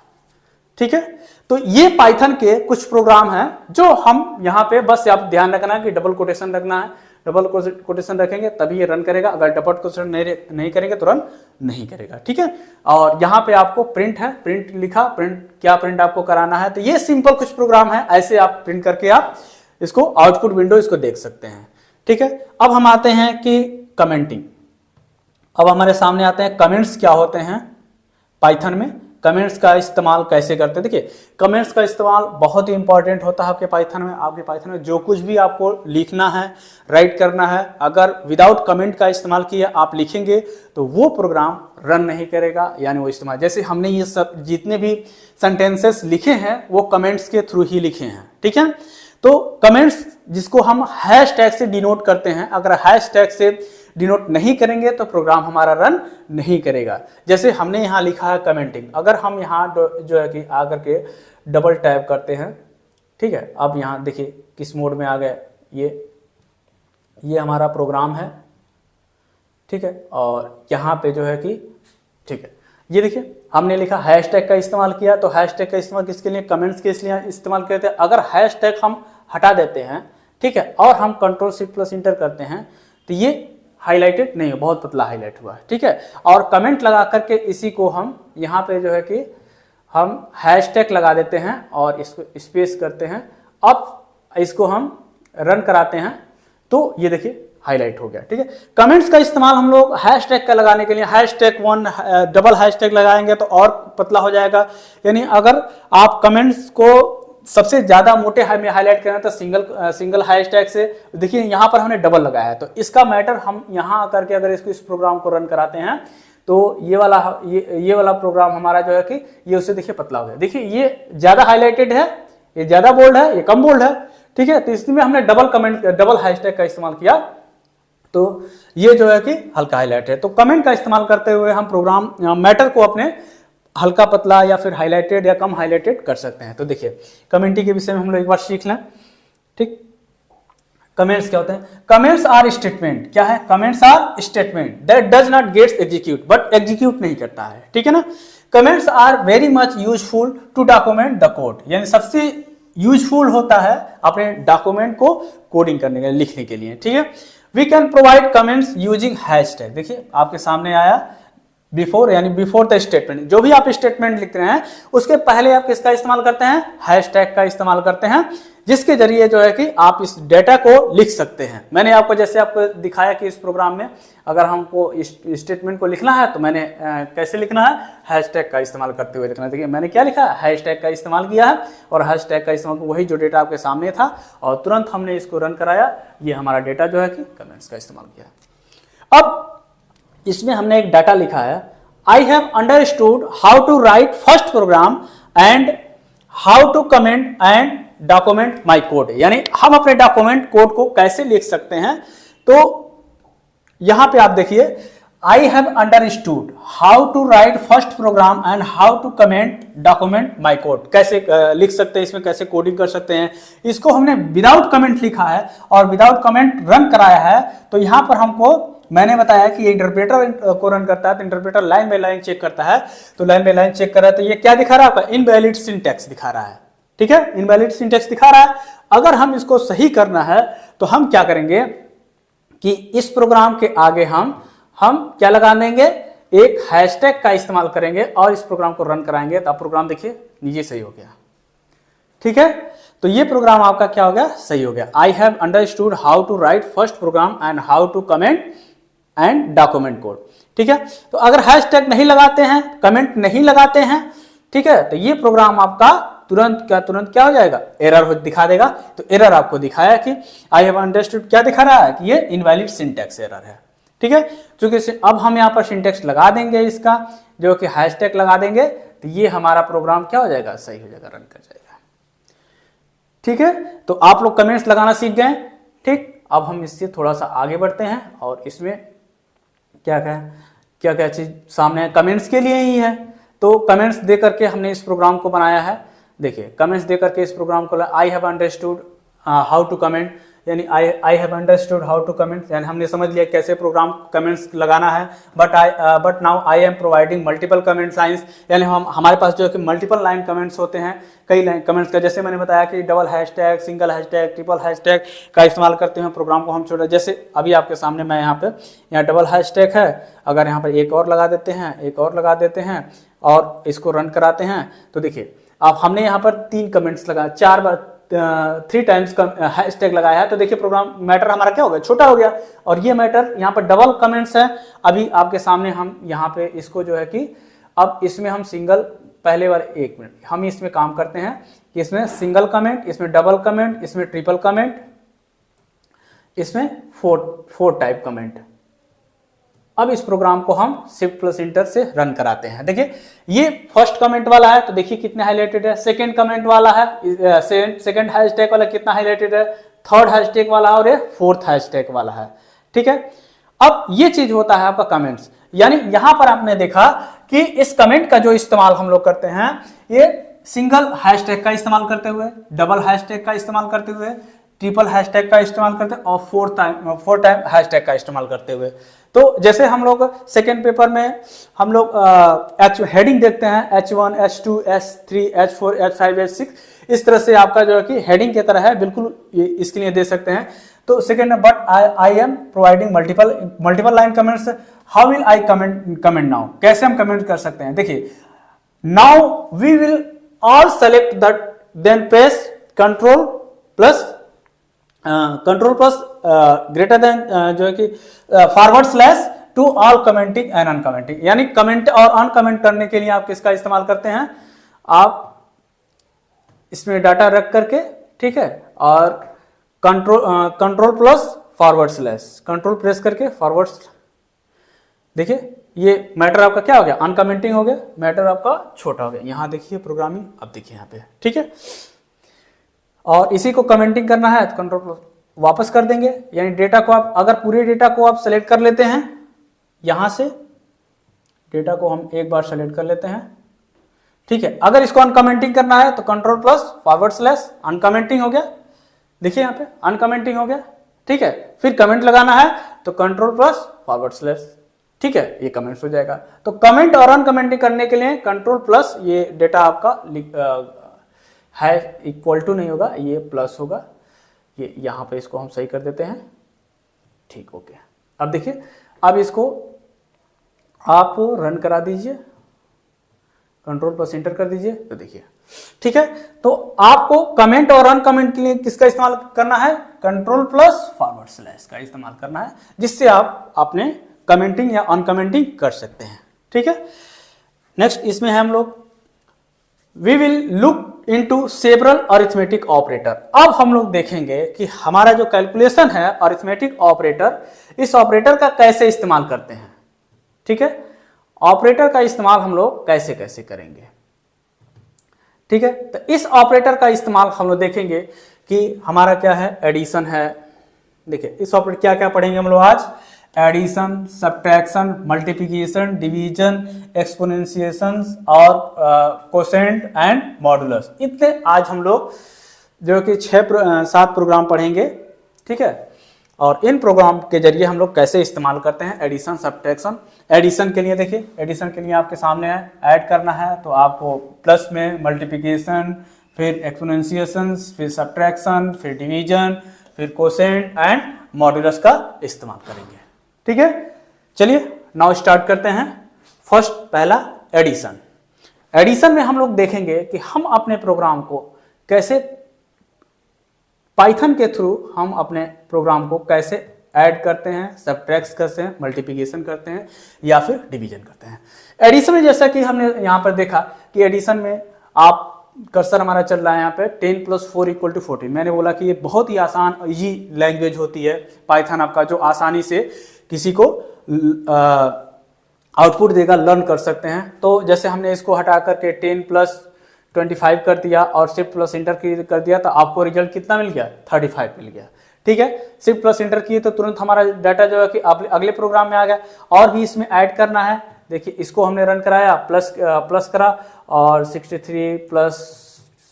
ठीक है। तो ये पाइथन के कुछ प्रोग्राम हैं जो हम यहाँ पे बस आप ध्यान रखना है कि डबल कोटेशन रखना है, डबल कोटेशन रखेंगे तभी ये रन करेगा, अगर डबल कोटेशन नहीं करेंगे तो रन नहीं करेगा, ठीक है। और यहाँ पे आपको प्रिंट है, प्रिंट लिखा, प्रिंट क्या प्रिंट आपको कराना है। तो ये सिंपल कुछ प्रोग्राम है, ऐसे आप प्रिंट करके आप इसको आउटपुट विंडो इसको देख सकते हैं, ठीक है। अब हम आते हैं कि कमेंटिंग, अब हमारे सामने आते हैं कमेंट्स क्या होते हैं पाइथन में, कमेंट्स का इस्तेमाल कैसे करते हैं। देखिए कमेंट्स का इस्तेमाल बहुत ही इंपॉर्टेंट होता है आपके पाइथन में। आपके पाइथन में जो कुछ भी आपको लिखना है, राइट करना है, अगर विदाउट कमेंट का इस्तेमाल किया आप लिखेंगे तो वो प्रोग्राम रन नहीं करेगा, यानी वो इस्तेमाल, जैसे हमने ये सब जितने भी सेंटेंसेस लिखे हैं वो कमेंट्स के थ्रू ही लिखे हैं, ठीक है। तो कमेंट्स जिसको हम हैश टैग से डिनोट करते हैं, अगर हैश टैग से डिनोट नहीं करेंगे तो प्रोग्राम हमारा रन नहीं करेगा। जैसे हमने यहाँ लिखा है कमेंटिंग, अगर हम यहाँ जो है कि आकर के डबल टैप करते हैं, ठीक है। अब यहाँ देखिए किस मोड में आ गए, ये हमारा प्रोग्राम है, ठीक है। और यहाँ पे जो है कि ठीक है, ये देखिए हमने लिखा हैशटैग का इस्तेमाल किया। तो हैशटैग का इस्तेमाल किसके लिए, कमेंट्स के इसलिए इस्तेमाल करते हैं। अगर हैशटैग हम हटा देते हैं, ठीक है, और हम कंट्रोल शिफ्ट प्लस इंटर करते हैं तो ये हाईलाइटेड नहीं हो, बहुत पतला हाईलाइट हुआ है, ठीक है। और कमेंट लगा करके इसी को हम यहाँ पे जो है कि हम हैशटैग लगा देते हैं और इसको स्पेस करते हैं। अब इसको हम रन कराते हैं तो ये देखिए हाईलाइट हो गया, ठीक है। कमेंट्स का इस्तेमाल हम लोग हैशटैग का लगाने के लिए हैशटैग 1 डबल हैशटैग लगाएंगे तो और पतला हो जाएगा। यानी अगर आप कमेंट्स को सबसे ज्यादा मोटे में हाईलाइट करना तो सिंगल हैशटैग से, देखिए यहाँ पर हमने डबल लगाया है। तो इसका मैटर हम यहाँ करके अगर इस प्रोग्राम को रन कराते हैं तो ये वाला प्रोग्राम हमारा जो है कि ये उससे देखिए पतला हो गया। देखिए ये ज्यादा हाईलाइटेड है, ये ज्यादा बोल्ड है, ये कम बोल्ड है, ठीक है। तो इसमें हमने डबल हैशटैग का इस्तेमाल किया तो ये जो है कि हल्का हाईलाइट है। तो कमेंट का इस्तेमाल करते हुए हम प्रोग्राम मैटर को अपने हल्का पतला या फिर हाईलाइटेड या कम हाईलाइटेड कर सकते हैं। तो देखिए कमेंटिंग के विषय में हम लोग एक बार सीख लें, ठीक। कमेंट्स क्या होते हैं, कमेंट्स आर स्टेटमेंट, क्या है, comments are statement that does not gets execute, but execute नहीं करता है, ठीक है ना। Comments are very much useful to document the code, यानी सबसे यूजफुल होता है अपने डॉक्यूमेंट को कोडिंग करने के लिए, लिखने के लिए, ठीक है। We can provide comments using hashtag, देखिए आपके सामने आया बिफोर, यानी बिफोर द स्टेटमेंट, जो भी आप स्टेटमेंट लिख रहे हैं उसके पहले आप किसका इस्तेमाल करते हैं, हैशटैग का इस्तेमाल करते हैं, जिसके जरिए जो है कि आप इस डेटा को लिख सकते हैं। मैंने आपको जैसे आपको दिखाया कि इस प्रोग्राम में अगर हमको इस स्टेटमेंट को लिखना है तो मैंने कैसे लिखना है, हैशटैग का इस्तेमाल करते हुए लिखना है। देखिए मैंने क्या लिखा है, हैशटैग का इस्तेमाल किया है और हैशटैग का इस्तेमाल, वही जो डेटा आपके सामने था और तुरंत हमने इसको रन कराया, ये हमारा डेटा जो है कि कमेंट्स का इस्तेमाल किया। अब इसमें हमने एक डाटा लिखा है, I have understood how to write first program and how to comment and document my code, यानी हम अपने डॉक्यूमेंट कोड को कैसे लिख सकते हैं। तो यहां पे आप देखिए, I have understood how to write first program and how to comment document my code, कैसे लिख सकते हैं, इसमें कैसे कोडिंग कर सकते हैं। इसको हमने विदाउट कमेंट लिखा है और विदाउट कमेंट रन कराया है। तो यहां पर हमको मैंने बताया कि इंटरप्रेटर को रन करता है तो interpreter line by line check करता है। तो लाइन बाय लाइन चेक कर रहा है तो ये क्या दिखा रहा है, आपका इनवैलिड सिंटैक्स दिखा रहा है, ठीक है, इनवैलिड सिंटैक्स दिखा रहा है। अगर हम इसको सही करना है तो हम क्या करेंगे कि इस प्रोग्राम के आगे हम क्या लगा देंगे, एक हैशटैग का इस्तेमाल करेंगे और इस प्रोग्राम को रन कराएंगे। तो आप प्रोग्राम देखिए नीचे सही हो गया, ठीक है। तो ये प्रोग्राम आपका क्या हो गया, सही हो गया। I have understood how to write first program and how to comment and document code, ठीक है। तो अगर हैशटैग नहीं लगाते हैं, कमेंट नहीं लगाते हैं, ठीक है, तो ये प्रोग्राम आपका तुरंत क्या हो जाएगा, एरर दिखा देगा। तो एरर आपको दिखाया कि आई हैव अंडरस्टूड, क्या दिखा रहा है कि ये इनवैलिड सिंटैक्स एरर है, ठीक है। क्योंकि अब हम यहाँ पर सिंटैक्स लगा देंगे इसका, जो कि हैशटैग लगा देंगे, तो ये हमारा प्रोग्राम क्या हो जाएगा, सही हो जाएगा, रन कर जाएगा, ठीक है। तो आप लोग कमेंट्स लगाना सीख गए, ठीक। अब हम इससे थोड़ा सा आगे बढ़ते हैं और इसमें क्या चीज सामने है, कमेंट्स के लिए ही है। तो कमेंट्स दे करके हमने इस प्रोग्राम को बनाया है। देखिए कमेंट्स दे करके इस प्रोग्राम को, I have understood how to comment, यानी I have understood how to comment, यानी हमने समझ लिया कैसे प्रोग्राम कमेंट्स लगाना है। But now I am providing multiple comment lines, यानी हमारे पास जो है कि मल्टीपल लाइन कमेंट्स होते हैं, कई लाइन कमेंट्स का, जैसे मैंने बताया कि double hashtag, single hashtag, triple hashtag का इस्तेमाल करते हैं प्रोग्राम को हम छोटा, जैसे अभी आपके सामने मैं यहाँ डबल हैशटैग है, अगर यहाँ पर एक और लगा देते हैं, एक और लगा देते हैं और इसको रन कराते हैं, तो देखिए अब हमने यहाँ पर 3 कमेंट्स लगाया, 4 बार 3 टाइम्स हैशटैग लगाया है, तो देखिए प्रोग्राम मैटर हमारा क्या हो गया, छोटा हो गया। और ये मैटर यहाँ पर डबल कमेंट्स है, अभी आपके सामने हम यहाँ पे इसको जो है कि अब इसमें हम सिंगल, पहले वाले 1 मिनट हम इसमें काम करते हैं कि इसमें सिंगल कमेंट, इसमें डबल कमेंट, इसमें ट्रिपल कमेंट, इसमें 4 टाइप कमेंट। अब इस प्रोग्राम को हम शिफ्ट प्लस इंटर से रन कराते हैं। देखिए ये फर्स्ट कमेंट वाला है, तो देखिए कितने हाईलाइटेड है। सेकंड कमेंट वाला है, सेकंड हैशटैग वाला कितना हाईलाइटेड है, थर्ड हैशटैग वाला और ये फोर्थ हैशटैग वाला है। ठीक है, अब ये चीज होता है आपका कमेंट्स, यानी यहां पर आपने देखा कि इस कमेंट का जो इस्तेमाल हम लोग करते हैं, ये सिंगल हैशटैग का इस्तेमाल करते हुए, डबल हैशटैग का इस्तेमाल करते हुए, ट्रिपल हैशटैग का इस्तेमाल करते और 4 टाइम हैशटैग का इस्तेमाल करते हुए। तो जैसे हम लोग सेकेंड पेपर में हम लोग हेडिंग देखते हैं, H1, H2, H3, H4, H5, H6, इस तरह से आपका जो है कि हेडिंग की तरह है, बिल्कुल इसके लिए दे सकते हैं। तो second, but I am providing multiple line comments, how will I comment now, कैसे हम कमेंट कर सकते हैं। देखिए now we will all select that, then press control plus greater than जो है कि forward slash to all commenting and uncommenting, यानी कमेंट और अनकमेंट करने के लिए आप किसका इस्तेमाल करते हैं, आप इसमें डाटा रख करके, ठीक है, और control plus forward slash, control press करके फॉरवर्ड। देखिए ये मैटर आपका क्या हो गया, अनकमेंटिंग हो गया, मैटर आपका छोटा हो गया। यहां देखिए प्रोग्रामिंग, अब देखिए यहाँ पे, ठीक है, और इसी को कमेंटिंग करना है तो कंट्रोल वापस कर देंगे, यानी डेटा को आप, अगर पूरे डेटा को आप सेलेक्ट कर लेते हैं, यहां से डेटा को हम एक बार सेलेक्ट कर लेते हैं, ठीक है। अगर इसको अनकमेंटिंग करना है तो कंट्रोल प्लस फॉरवर्ड स्लैश, अनकमेंटिंग हो गया, देखिए यहाँ पे अनकमेंटिंग हो गया, ठीक है। फिर कमेंट लगाना है तो कंट्रोल प्लस फॉरवर्ड स्लैश, ठीक है, ये कमेंट्स हो जाएगा। तो कमेंट और अनकमेंटिंग करने के लिए कंट्रोल प्लस, ये डेटा आपका है इक्वल टू नहीं होगा, ये प्लस होगा, ये यहाँ पे इसको हम सही कर देते हैं, ठीक हो गया। अब देखिए, अब इसको आप रन करा दीजिए, कंट्रोल प्लस इंटर कर दीजिए, तो देखिए ठीक है। तो आपको कमेंट और अनकमेंट के लिए किसका इस्तेमाल करना है, कंट्रोल प्लस फॉरवर्ड स्लैश का इस्तेमाल करना है, जिससे आप अपने कमेंटिंग या अनकमेंटिंग कर सकते हैं, ठीक है। नेक्स्ट इसमें है हम लोग, we will look into several arithmetic operator. अब हम लोग देखेंगे कि हमारा जो कैलकुलेशन है अरिथमेटिक ऑपरेटर, इस ऑपरेटर का कैसे इस्तेमाल करते हैं, ठीक है। ऑपरेटर का इस्तेमाल हम लोग कैसे कैसे करेंगे, ठीक है। तो इस ऑपरेटर का इस्तेमाल हम लोग देखेंगे कि हमारा क्या है, एडिशन है। देखिए इस ऑपरेटर क्या क्या पढ़ेंगे हम लोग आज, addition, subtraction, multiplication, division, exponentiation और कोसेंट एंड मॉडुलस। इतने आज हम लोग जो कि 6-7 प्रोग्राम पढ़ेंगे, ठीक है। और इन प्रोग्राम के जरिए हम लोग कैसे इस्तेमाल करते हैं एडिशन, सब्ट्रैक्शन। एडिशन के लिए देखिए, एडिशन के लिए आपके सामने है, ऐड करना है तो आपको प्लस में मल्टीप्लिकेशन, फिर एक्सपोनेंशिएशन, फिर सब्ट्रैक्शन, फिर डिवीजन, फिर कोसेंट एंड मॉडुलस का इस्तेमाल करेंगे, ठीक है। चलिए नाउ स्टार्ट करते हैं। फर्स्ट, पहला एडिशन। एडिशन में हम लोग देखेंगे कि हम अपने प्रोग्राम को कैसे, पाइथन के थ्रू हम अपने प्रोग्राम को कैसे ऐड करते हैं, सब्ट्रैक्ट करते हैं, मल्टीप्लिकेशन करते हैं या फिर डिवीजन करते हैं। एडिशन में जैसा कि हमने यहाँ पर देखा कि एडिशन में आप कर्सर हमारा चल रहा है यहाँ पे 10 + 4 = 14। मैंने बोला कि ये बहुत ही आसान इजी लैंग्वेज होती है पाइथन आपका, जो आसानी से किसी को आउटपुट देगा, लर्न कर सकते हैं। तो जैसे हमने इसको हटा करके 10 + 25 कर दिया और शिफ्ट प्लस इंटर कर दिया तो आपको रिजल्ट कितना मिल गया, 35 मिल गया, ठीक है। शिफ्ट प्लस इंटर किए तो तुरंत हमारा डाटा जो है कि अगले प्रोग्राम में आ गया। और भी इसमें ऐड करना है देखिए इसको हमने रन कराया, प्लस करा और 63 प्लस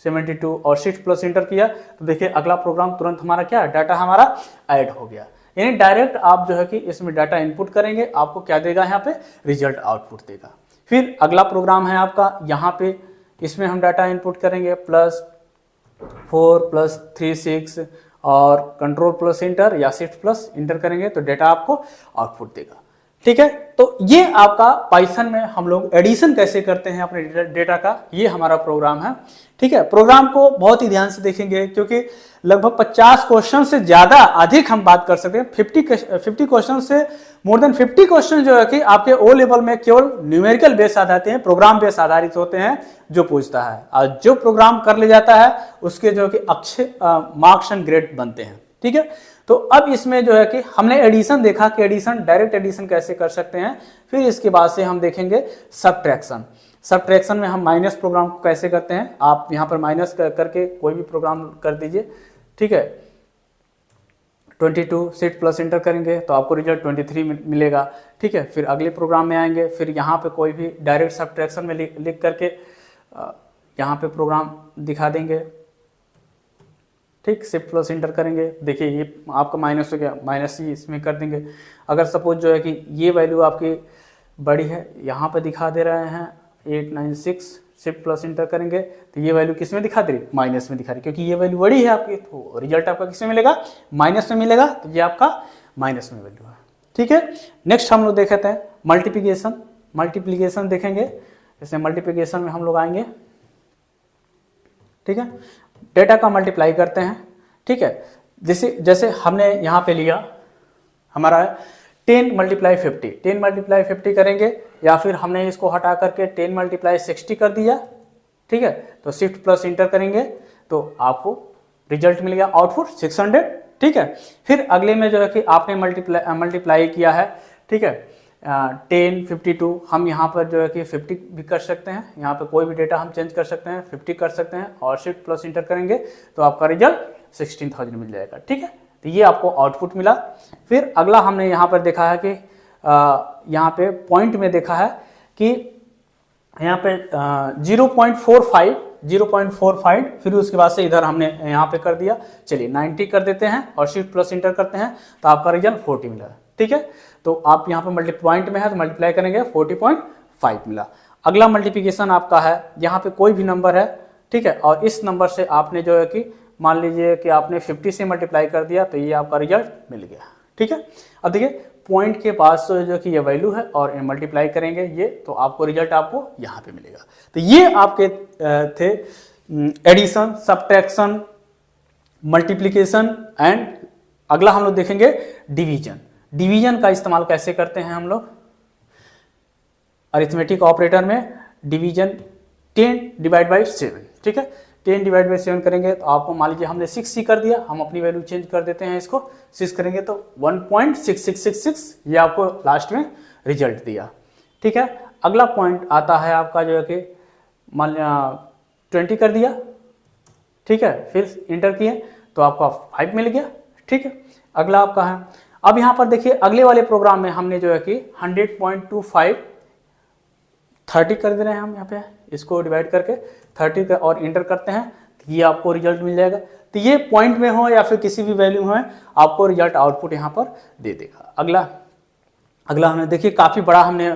72 और 6 प्लस इंटर किया, तो देखिए अगला प्रोग्राम तुरंत हमारा क्या डाटा हमारा ऐड हो गया। यानी डायरेक्ट आप जो है कि इसमें डाटा इनपुट करेंगे, आपको क्या देगा यहाँ पे रिजल्ट आउटपुट देगा। फिर अगला प्रोग्राम है आपका यहाँ पे, इसमें हम डाटा इनपुट करेंगे +4 +3 6 और कंट्रोल प्लस इंटर या शिफ्ट प्लस इंटर करेंगे तो डेटा आपको आउटपुट देगा। ठीक है, तो ये आपका पाइथन में हम लोग एडिशन कैसे करते हैं अपने डेटा का, ये हमारा प्रोग्राम है। ठीक है, प्रोग्राम को बहुत ही ध्यान से देखेंगे क्योंकि लगभग 50 क्वेश्चन से ज्यादा अधिक हम बात कर सकते हैं। 50 क्वेश्चन से मोर देन 50 क्वेश्चन जो है कि आपके ओ लेवल में केवल न्यूमेरिकल बेस आधारित हैं, प्रोग्राम बेस आधारित होते हैं जो पूछता है, और जो प्रोग्राम कर ले जाता है उसके जो कि अच्छे मार्क्स एंड ग्रेड बनते हैं। ठीक है, तो अब इसमें जो है कि हमने एडिशन देखा कि एडिशन डायरेक्ट एडिशन कैसे कर सकते हैं, फिर इसके बाद से हम देखेंगे सबट्रैक्शन। सबट्रैक्शन में हम माइनस प्रोग्राम को कैसे करते हैं, आप यहाँ पर माइनस करके कोई भी प्रोग्राम कर दीजिए। ठीक है, 22 शिफ्ट प्लस इंटर करेंगे तो आपको रिजल्ट 23 मिलेगा। ठीक है, फिर अगले प्रोग्राम में आएंगे, फिर यहाँ पे कोई भी डायरेक्ट सबट्रैक्शन में लिख करके यहाँ पे प्रोग्राम दिखा देंगे। ठीक, शिफ्ट प्लस इंटर करेंगे, देखिए ये आपका माइनस हो गया, माइनस ही इसमें कर देंगे। अगर सपोज जो है कि ये वैल्यू आपकी बड़ी है, यहाँ पे दिखा दे रहे हैं 896, शिफ्ट प्लस इंटर करेंगे तो ये वैल्यू किस में दिखा दे रही, माइनस में दिखा रही, क्योंकि ये वैल्यू बड़ी है आपकी, तो रिजल्ट आपका किस में मिलेगा, माइनस में मिलेगा, तो ये आपका माइनस में वैल्यू है। ठीक है, नेक्स्ट हम लोग देखते हैं मल्टीप्लिकेशन। मल्टीप्लिकेशन देखेंगे, जैसे मल्टीप्लिकेशन में हम लोग आएंगे। ठीक है, डेटा का मल्टीप्लाई करते हैं। ठीक है, जैसे हमने यहाँ पे लिया हमारा 10 × 50, 10 × 50 करेंगे, या फिर हमने इसको हटा करके 10 × 60 कर दिया। ठीक है, तो शिफ्ट प्लस इंटर करेंगे तो आपको रिजल्ट मिल गया आउटपुट 600। ठीक है, फिर अगले में जो है कि आपने मल्टीप्लाई किया है। ठीक है, 10 52, हम यहाँ पर जो है कि 50 भी कर सकते हैं, यहाँ पे कोई भी डेटा हम चेंज कर सकते हैं, 50 कर सकते हैं और शिफ्ट प्लस इंटर करेंगे तो आपका रिजल्ट 16,000 मिल जाएगा। ठीक है, तो ये आपको आउटपुट मिला। फिर अगला हमने यहाँ पर देखा है कि यहाँ पे पॉइंट में देखा है कि यहाँ पे 0.45, फिर उसके बाद से इधर हमने यहाँ पे कर दिया, चलिए 90 कर देते हैं और शिफ्ट प्लस इंटर करते हैं तो आपका रिजल्ट 40 मिला। ठीक है, तो आप यहाँ पे पॉइंट में है तो मल्टीप्लाई करेंगे 40.5 मिला। अगला मल्टीप्लिकेशन आपका है, यहाँ पे कोई भी नंबर है। ठीक है, और इस नंबर से आपने जो है कि मान लीजिए कि आपने 50 से मल्टीप्लाई कर दिया तो ये आपका रिजल्ट मिल गया। ठीक है, अब देखिए पॉइंट के पास जो कि ये वैल्यू है और मल्टीप्लाई करेंगे ये, तो आपको रिजल्ट आपको यहाँ पे मिलेगा। तो ये आपके थे एडिशन, सबट्रैक्शन, मल्टीप्लिकेशन एंड अगला हम लोग देखेंगे डिवीजन। डिवीजन का इस्तेमाल कैसे करते हैं हम लोग अरिथमेटिक ऑपरेटर में। डिवीजन 10/7। ठीक है, 10/7 करेंगे तो आपको मान लीजिए हमने 6 कर दिया, हम अपनी वैल्यू चेंज कर देते हैं, इसको 6 करेंगे तो 1.6666 ये आपको लास्ट में रिजल्ट दिया। ठीक है, अगला पॉइंट आता है आपका जो है कि मान 20 कर दिया। ठीक है, फिर इंटर किए तो आपका 5 मिल गया। ठीक है, अगला आपका है, अब यहाँ पर देखिए अगले वाले प्रोग्राम में हमने जो है कि 100.25 30 कर दे रहे हैं हम यहाँ पे, इसको डिवाइड करके 30 का और इंटर करते हैं तो ये आपको रिजल्ट मिल जाएगा। तो ये पॉइंट में हो या फिर किसी भी वैल्यू में आपको रिजल्ट आउटपुट यहाँ पर दे देगा। अगला हमने देखिए काफ़ी बड़ा हमने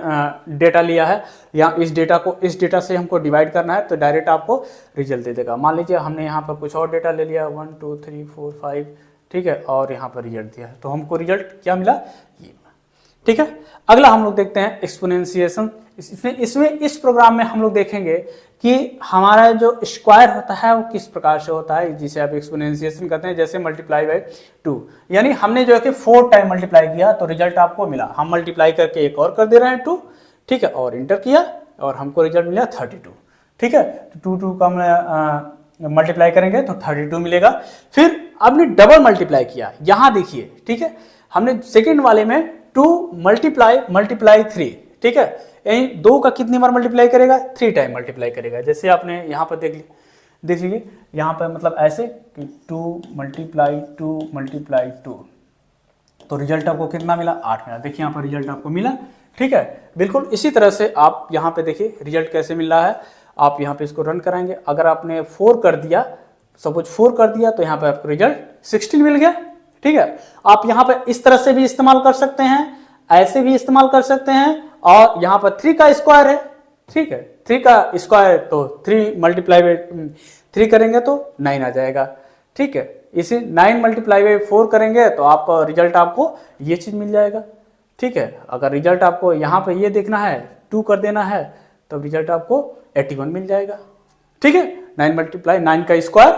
डेटा लिया है, या इस डेटा से हमको डिवाइड करना है तो डायरेक्ट आपको रिजल्ट दे देगा। मान लीजिए हमने यहाँ पर कुछ और डेटा ले लिया 1 2 3 4 5, ठीक है, और यहाँ पर रिजल्ट दिया है तो हमको रिजल्ट क्या मिला, ये। ठीक है, अगला हम लोग देखते हैं एक्सपोनेंशिएशन। इसमें इस प्रोग्राम में हम लोग देखेंगे कि हमारा जो स्क्वायर होता है वो किस प्रकार से होता है, जिसे आप एक्सपोनेंशिएशन कहते हैं। जैसे मल्टीप्लाई बाय 2, यानी हमने जो है कि 4 टाइम मल्टीप्लाई किया तो रिजल्ट आपको मिला, हम मल्टीप्लाई करके एक और कर दे रहे हैं 2, ठीक है, और इंटर किया और हमको रिजल्ट मिला 32। ठीक है, तो 2 का मल्टीप्लाई करेंगे तो 32 मिलेगा। फिर आपने डबल मल्टीप्लाई किया, यहाँ देखिए, ठीक है, हमने सेकेंड वाले में 2 मल्टीप्लाई 3, ठीक है, यही 2 का कितनी बार मल्टीप्लाई करेगा, 3 टाइम मल्टीप्लाई करेगा। जैसे आपने यहाँ पर देख लीजिए यहाँ पर मतलब ऐसे कि 2 × 2 तो रिजल्ट आपको कितना मिला, 8 मिला। देखिए यहाँ पर रिजल्ट आपको मिला ठीक है, बिल्कुल इसी तरह से आप यहाँ पे देखिए रिजल्ट कैसे मिल रहा है। आप यहाँ पे इसको रन कराएंगे, अगर आपने 4 कर दिया, सपोज 4 कर दिया, तो यहाँ पे आपको रिजल्ट 16 मिल गया। ठीक है, आप यहाँ पे इस तरह से भी इस्तेमाल कर सकते हैं, ऐसे भी इस्तेमाल कर सकते हैं, और यहाँ पर 3 का स्क्वायर है। ठीक है, 3 का स्क्वायर तो 3 मल्टीप्लाई बाई 3 करेंगे तो 9 आ जाएगा। ठीक है, इसे 9 मल्टीप्लाई बाई 4 करेंगे तो आपका रिजल्ट आपको ये चीज मिल जाएगा। ठीक है, अगर रिजल्ट आपको यहाँ पे ये देखना है, 2 कर देना है, तो रिजल्ट आपको 81 मिल जाएगा। ठीक है, 9 मल्टीप्लाई 9 का स्क्वायर,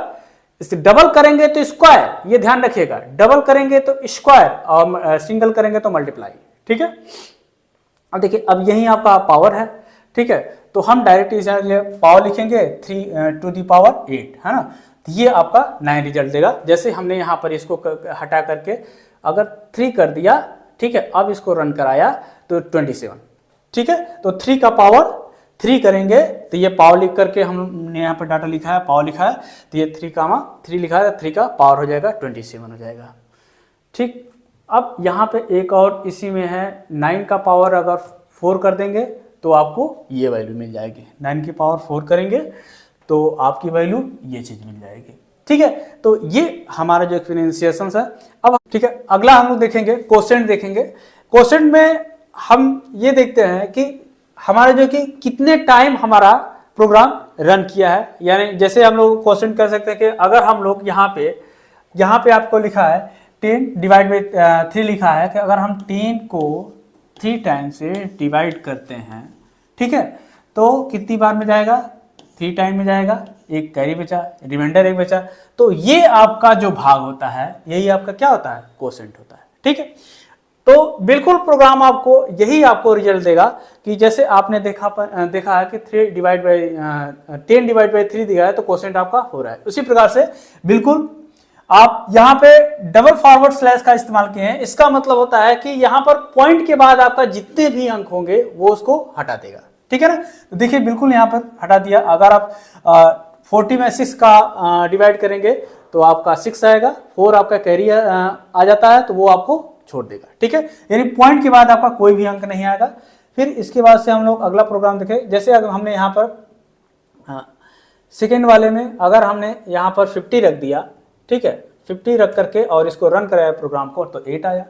इसे डबल करेंगे तो स्क्वायर, ये ध्यान रखिएगा, डबल करेंगे तो स्क्वायर और सिंगल करेंगे तो मल्टीप्लाई। ठीक है, अब देखिए अब यही आपका पावर है। ठीक है, तो हम डायरेक्ट इसे पावर लिखेंगे 3 टू दी पावर 8, है ना, तो ये आपका 9 रिजल्ट देगा। जैसे हमने यहाँ पर इसको हटा करके अगर 3 कर दिया, ठीक है, अब इसको रन कराया तो 27। ठीक है, तो 3 का पावर 3 करेंगे तो ये पावर लिख करके हमने यहाँ पर डाटा लिखा है, पावर लिखा है, तो ये 3 लिखा है, 3 का पावर हो जाएगा 27 हो जाएगा। ठीक, अब यहाँ पे एक और इसी में है, 9 का पावर अगर 4 कर देंगे तो आपको ये वैल्यू मिल जाएगी। 9 की पावर 4 करेंगे तो आपकी वैल्यू ये चीज मिल जाएगी। ठीक है, तो ये हमारा जो एक्सपोनेंशिएशन है। अब ठीक है, अगला हम लोग देखेंगे कोसेंट देखेंगे। कोसेंट में हम ये देखते हैं कि हमारा जो कि कितने टाइम हमारा प्रोग्राम रन किया है, यानी जैसे हम लोग कोसेंट कर सकते हैं कि अगर हम लोग यहाँ पे आपको लिखा है 10 डिवाइड बाई 3 लिखा है कि अगर हम 10 को 3 टाइम से डिवाइड करते हैं, ठीक है, तो कितनी बार में जाएगा, 3 टाइम में जाएगा, एक कैरी बचा, रिमाइंडर एक बचा, तो ये आपका जो भाग होता है यही आपका क्या होता है, कोसेंट होता है। ठीक है, तो बिल्कुल प्रोग्राम आपको यही आपको रिजल्ट देगा कि जैसे आपने देखा है कि 10 डिवाइड बाई 3 दिया है तो कोसेंट आपका हो रहा है। उसी प्रकार से बिल्कुल आप यहाँ पे डबल फॉरवर्ड स्लैश का इस्तेमाल किए हैं, इसका मतलब होता है कि यहाँ पर पॉइंट के बाद आपका जितने भी अंक होंगे वो उसको हटा देगा। ठीक है ना, तो देखिए बिल्कुल यहाँ पर हटा दिया। अगर आप 40 में 6 का डिवाइड करेंगे तो आपका 6 आएगा, 4 आपका कैरी आ जाता है तो वो आपको छोड़ देगा। ठीक है, यानी पॉइंट के बाद आपका कोई भी अंक नहीं आएगा। फिर इसके बाद से हम लोग अगला प्रोग्राम देखें। जैसे अगर हमने यहाँ पर सेकेंड वाले में अगर हमने यहाँ पर 50 रख दिया, ठीक है, 50 रख करके और इसको रन कराया प्रोग्राम को तो 8 आया।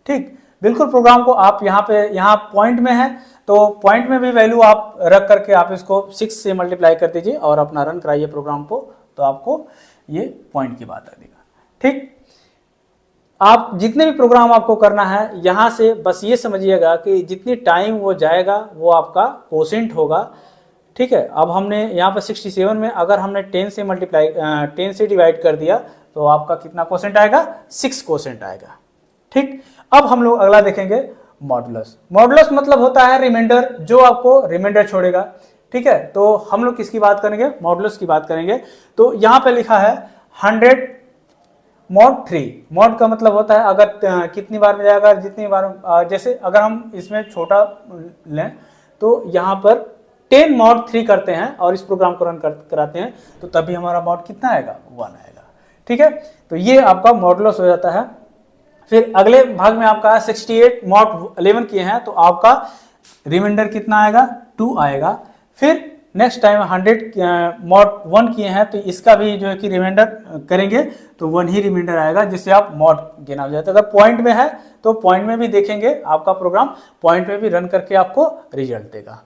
ठीक, बिल्कुल प्रोग्राम को आप यहाँ पॉइंट में है तो पॉइंट में भी वैल्यू आप रख करके आप इसको 6 से मल्टीप्लाई कर दीजिए और अपना रन कराइए प्रोग्राम को, तो आपको ये पॉइंट की बात आ देगा। ठीक, आप जितने भी प्रोग्राम आपको करना है यहाँ से बस ये समझिएगा कि जितनी टाइम वो जाएगा वो आपका कोसेंट होगा। ठीक है, अब हमने यहाँ पर 67 में अगर हमने 10 से डिवाइड कर दिया तो आपका कितना कोसेंट आएगा, 6 कोसेंट आएगा। ठीक, अब हम लोग अगला देखेंगे मॉडुलस। मॉडुलस मतलब होता है रिमाइंडर, जो आपको रिमाइंडर छोड़ेगा। ठीक है, तो हम लोग किसकी बात करेंगे, मॉडुलस की बात करेंगे। तो यहाँ पे लिखा है 100 mod 3। मॉड का मतलब होता है अगर कितनी बार में जाएगा, जितनी बार, जैसे अगर हम इसमें छोटा लें तो यहाँ पर 10 mod 3 करते हैं और इस प्रोग्राम को रन कराते हैं तो तभी हमारा मॉड कितना आएगा, 1 आएगा। ठीक है, तो ये आपका मॉडुलस हो जाता है। फिर अगले भाग में आपका 68 mod 11 किए हैं तो आपका रिमाइंडर कितना आएगा, 2 आएगा। फिर नेक्स्ट टाइम 100 mod 1 किए हैं तो इसका भी जो है कि रिमाइंडर करेंगे तो 1 ही रिमाइंडर आएगा, जिससे आप मॉड गेन हो जाता है। अगर पॉइंट में है तो पॉइंट में भी देखेंगे, आपका प्रोग्राम पॉइंट में भी रन करके आपको रिजल्ट देगा।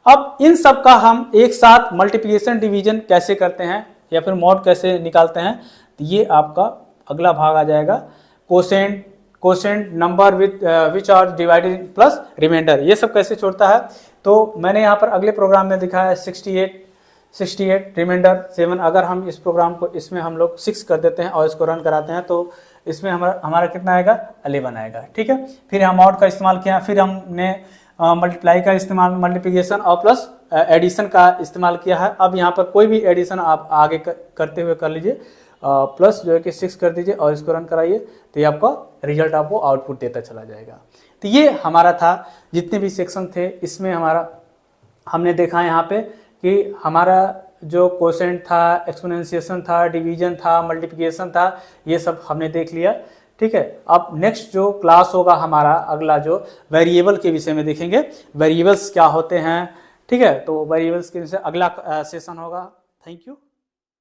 अब इन सब का हम एक साथ मल्टीप्लिकेशन डिवीजन कैसे करते हैं या फिर मॉड कैसे निकालते हैं, तो ये आपका अगला भाग आ जाएगा। Quotient number which are divided plus remainder, ये सब कैसे छोड़ता है। तो मैंने यहाँ पर अगले प्रोग्राम में दिखाया है 68 रिमाइंडर 7। अगर हम इस प्रोग्राम को इसमें हम लोग 6 कर देते हैं और इसको रन कराते हैं तो इसमें हमारा कितना आएगा, 11 आएगा। ठीक है, फिर हम मॉड का इस्तेमाल किया, फिर हमने मल्टीप्लाई का इस्तेमाल, मल्टीप्लिकेशन और प्लस एडिशन का इस्तेमाल किया है। अब यहाँ पर कोई भी एडिशन आप आगे करते हुए कर लीजिए, प्लस जो है कि 6 कर दीजिए और इसको रन कराइए तो ये आपका रिजल्ट आपको आउटपुट देता चला जाएगा। तो ये हमारा था, जितने भी सेक्शन थे इसमें हमने देखा यहाँ पे कि हमारा जो कोसेंट था, एक्सपोनेंशिएशन था, डिवीजन था, मल्टीप्लिकेशन था, ये सब हमने देख लिया। ठीक है। अब नेक्स्ट जो क्लास होगा हमारा अगला जो वेरिएबल के विषय में देखेंगे, वेरिएबल्स क्या होते हैं, ठीक है। तो वेरिएबल्स के विषय अगला सेशन होगा। Thank you.